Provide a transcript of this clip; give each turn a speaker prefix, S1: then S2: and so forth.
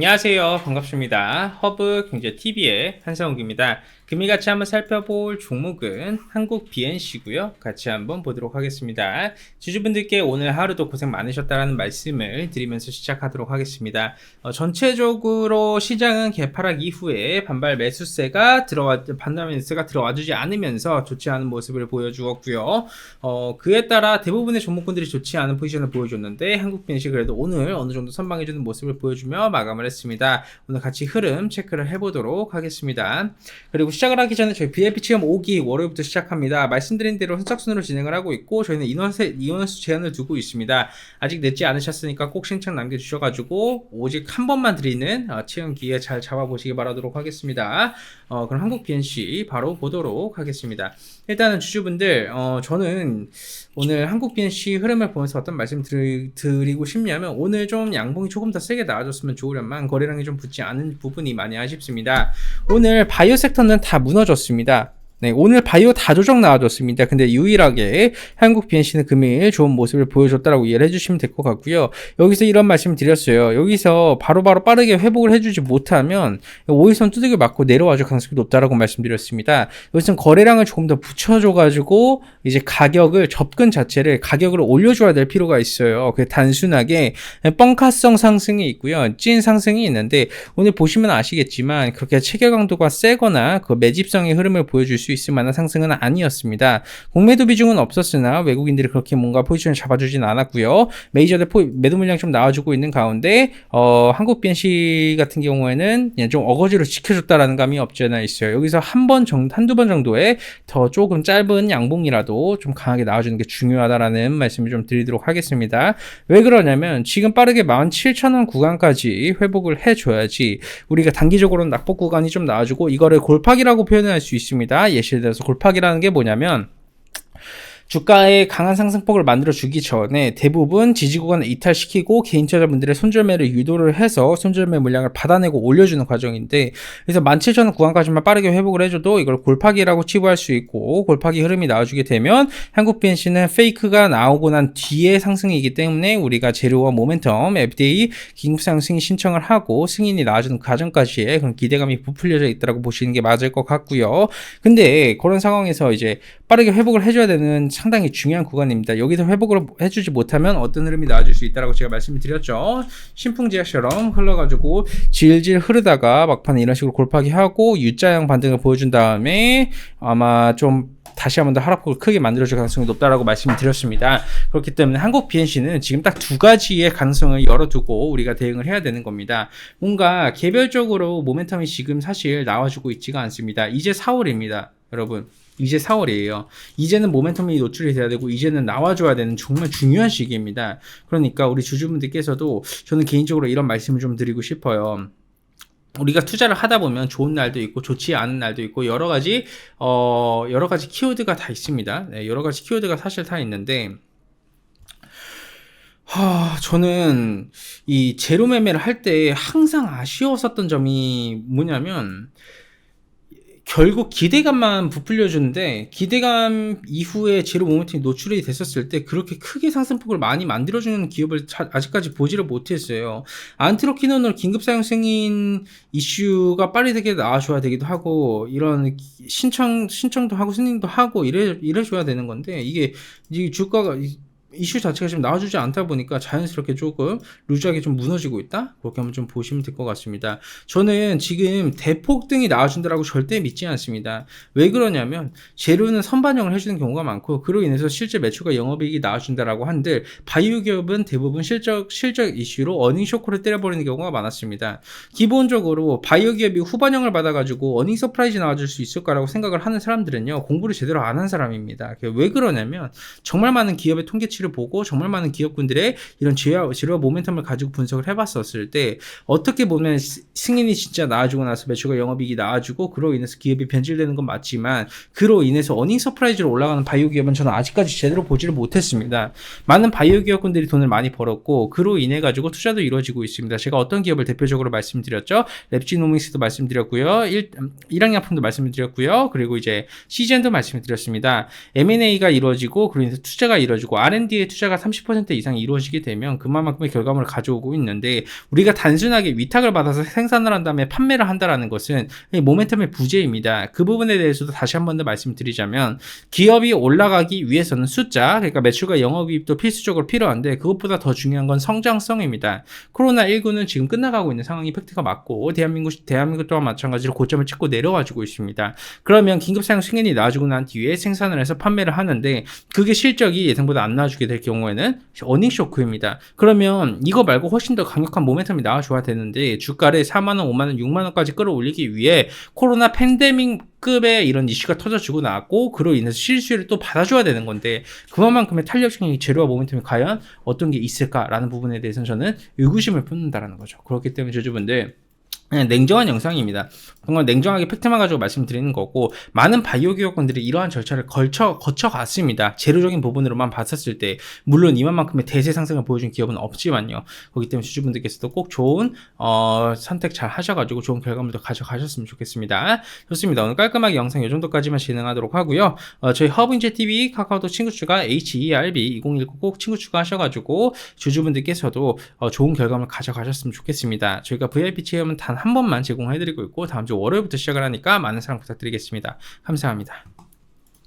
S1: 안녕하세요. 반갑습니다. 허브경제TV의 한상욱입니다. 금일같이 한번 살펴볼 종목은 한국 BNC고요. 같이 한번 보도록 하겠습니다. 주주분들께 오늘 하루도 고생 많으셨다는 말씀을 드리면서 시작하도록 하겠습니다. 전체적으로 시장은 개파락 이후에 반발 매수세가 들어와주지 않으면서 좋지 않은 모습을 보여주었고요. 그에 따라 대부분의 종목군들이 좋지 않은 포지션을 보여줬는데 한국 BNC 그래도 오늘 어느 정도 선방해주는 모습을 보여주며 마감을 했습니다. 오늘 같이 흐름 체크를 해보도록 하겠습니다. 그리고 시작을 하기 전에 저희 VIP 체험 5기 월요일부터 시작합니다. 말씀드린 대로 선착순으로 진행을 하고 있고 저희는 인원수 제한을 두고 있습니다. 아직 늦지 않으셨으니까 꼭 신청 남겨주셔가지고 오직 한 번만 드리는 체험 기회 잘 잡아보시기 바라도록 하겠습니다. 그럼 한국 BNC 바로 보도록 하겠습니다. 일단은 주주분들 저는 오늘 한국 BNC 흐름을 보면서 어떤 말씀 드리고 싶냐면 오늘 좀 양봉이 조금 더 세게 나와줬으면 좋으련만 거래량이 좀 붙지 않은 부분이 많이 아쉽습니다. 오늘 바이오 섹터는 다 무너졌습니다. 네, 오늘 바이오 다 조정 나와줬습니다. 근데 유일하게 한국 BNC는 금일 좋은 모습을 보여줬다라고 이해를 해주시면 될 것 같고요. 여기서 이런 말씀을 드렸어요. 여기서 바로바로 빠르게 회복을 해주지 못하면 5일선 두들겨 맞고 내려와줄 가능성이 높다라고 말씀드렸습니다. 여기서 거래량을 조금 더 붙여줘가지고 이제 접근 자체를 가격을 올려줘야 될 필요가 있어요. 그 단순하게 뻥카성 상승이 있고요. 찐 상승이 있는데 오늘 보시면 아시겠지만 그렇게 체결 강도가 세거나 그 매집성의 흐름을 보여줄 수 있을 만한 상승은 아니었습니다. 공매도 비중은 없었으나 외국인들이 그렇게 뭔가 포지션을 잡아주진 않았고요. 메이저들 매도 물량 좀 나와주고 있는 가운데 한국 BNC 같은 경우에는 좀 어거지로 지켜줬다라는 감이 없지 않아 있어요. 여기서 한두 번 정도의 더 조금 짧은 양봉이라도 좀 강하게 나와주는 게 중요하다라는 말씀을 좀 드리도록 하겠습니다. 왜 그러냐면 지금 빠르게 17,000원 구간까지 회복을 해줘야지 우리가 단기적으로는 낙폭 구간이 좀 나와주고 이거를 골팍이라고 표현할 수 있습니다. 예시를 들어서 골팍이라는 게 뭐냐면 주가의 강한 상승폭을 만들어주기 전에 대부분 지지구간을 이탈시키고 개인 투자자분들의 손절매를 유도를 해서 손절매 물량을 받아내고 올려주는 과정인데 그래서 17,000원 구간까지만 빠르게 회복을 해줘도 이걸 골파기라고 치부할 수 있고 골파기 흐름이 나와주게 되면 한국 BNC는 페이크가 나오고 난 뒤에 상승이기 때문에 우리가 재료와 모멘텀, FDA 긴급상승 신청을 하고 승인이 나와주는 과정까지의 그런 기대감이 부풀려져 있다고 보시는 게 맞을 것 같고요. 근데 그런 상황에서 이제 빠르게 회복을 해줘야 되는 상당히 중요한 구간입니다. 여기서 회복을 해주지 못하면 어떤 흐름이 나와줄 수 있다고 제가 말씀을 드렸죠. 신풍지약처럼 흘러가지고 질질 흐르다가 막판에 이런 식으로 골파기 하고 U자형 반등을 보여준 다음에 아마 좀 다시 한번 더 하락폭을 크게 만들어줄 가능성이 높다라고 말씀을 드렸습니다. 그렇기 때문에 한국 BNC는 지금 딱 두 가지의 가능성을 열어두고 우리가 대응을 해야 되는 겁니다. 뭔가 개별적으로 모멘텀이 지금 사실 나와주고 있지가 않습니다. 이제 4월입니다. 여러분. 이제 4월이에요. 이제는 모멘텀이 노출이 돼야 되고 이제는 나와줘야 되는 정말 중요한 시기입니다. 그러니까 우리 주주분들께서도 저는 개인적으로 이런 말씀을 좀 드리고 싶어요. 우리가 투자를 하다 보면 좋은 날도 있고 좋지 않은 날도 있고 여러 가지 키워드가 다 있습니다. 네, 여러 가지 키워드가 사실 다 있는데 저는 이 제로 매매를 할 때 항상 아쉬웠었던 점이 뭐냐면 결국 기대감만 부풀려주는데 기대감 이후에 제로 모멘텀이 노출이 됐었을 때 그렇게 크게 상승폭을 많이 만들어주는 기업을 아직까지 보지를 못했어요. 안티로키논을 긴급사용 승인 이슈가 빨리 되게 나와줘야 되기도 하고 이런 신청도 하고 승인도 하고 이래줘야 되는 건데 이게 주가가 이슈 자체가 지금 나와주지 않다 보니까 자연스럽게 조금 루즈하게 좀 무너지고 있다? 그렇게 한번 좀 보시면 될 것 같습니다. 저는 지금 대폭등이 나와준다라고 절대 믿지 않습니다. 왜 그러냐면 재료는 선반영을 해주는 경우가 많고 그로 인해서 실제 매출과 영업이익이 나와준다라고 한들 바이오 기업은 대부분 실적 이슈로 어닝 쇼크를 때려버리는 경우가 많았습니다. 기본적으로 바이오 기업이 후반영을 받아가지고 어닝 서프라이즈 나와줄 수 있을까라고 생각을 하는 사람들은요 공부를 제대로 안 한 사람입니다. 왜 그러냐면 정말 많은 기업의 통계치 를 보고 정말 많은 기업군들의 이런 재료와 모멘텀을 가지고 분석을 해봤었을 때 어떻게 보면 승인이 진짜 나와주고 나서 매출과 영업이익이 나와주고 그로 인해서 기업이 변질되는 건 맞지만 그로 인해서 어닝 서프라이즈로 올라가는 바이오 기업은 저는 아직까지 제대로 보지를 못했습니다. 많은 바이오 기업군들이 돈을 많이 벌었고 그로 인해 가지고 투자도 이루어지고 있습니다. 제가 어떤 기업을 대표적으로 말씀드렸죠? 랩지노믹스도 말씀드렸고요. 일양약품도 말씀드렸고요. 그리고 이제 시젠도 말씀드렸습니다. M&A가 이루어지고 그로 인해서 투자가 이루어지고 R&D R&D의 투자가 30% 이상 이루어지게 되면 그만큼의 결과물을 가져오고 있는데, 우리가 단순하게 위탁을 받아서 생산을 한 다음에 판매를 한다라는 것은 모멘텀의 부재입니다. 그 부분에 대해서도 다시 한 번 더 말씀드리자면, 기업이 올라가기 위해서는 숫자, 그러니까 매출과 영업이익도 필수적으로 필요한데, 그것보다 더 중요한 건 성장성입니다. 코로나19는 지금 끝나가고 있는 상황이 팩트가 맞고, 대한민국 또한 마찬가지로 고점을 찍고 내려와주고 있습니다. 그러면 긴급사용 승인이 나와주고 난 뒤에 생산을 해서 판매를 하는데, 그게 실적이 예상보다 안 나와주게 될 경우에는 어닝 쇼크입니다. 그러면 이거 말고 훨씬 더 강력한 모멘텀이 나와줘야 되는데, 주가를 4만원, 5만원, 6만원까지 끌어올리기 위해 코로나 팬데믹급의 이런 이슈가 터져주고 나왔고, 그로 인해서 실수를 또 받아줘야 되는 건데, 그만큼의 탄력적인 재료와 모멘텀이 과연 어떤 게 있을까라는 부분에 대해서는 저는 의구심을 품는다라는 거죠. 그렇기 때문에 주주분들, 냉정한 영상입니다. 정말 냉정하게 팩트만 가지고 말씀드리는 거고, 많은 바이오 기업군들이 이러한 절차를 거쳐갔습니다. 재료적인 부분으로만 봤었을 때, 물론 이만큼의 대세 상승을 보여준 기업은 없지만요. 그렇기 때문에 주주분들께서도 꼭 좋은 선택 잘 하셔가지고 좋은 결과물도 가져가셨으면 좋겠습니다. 좋습니다. 오늘 깔끔하게 영상 이 정도까지만 진행하도록 하고요. 저희 허브인제TV 카카오톡 친구 추가 HERB2019 꼭 친구 추가하셔가지고 주주분들께서도 좋은 결과물 가져가셨으면 좋겠습니다. 저희가 VIP 체험은 단 한 번만 제공해드리고 있고, 다음 주 월요일부터 시작을 하니까 많은 사랑 부탁드리겠습니다. 감사합니다.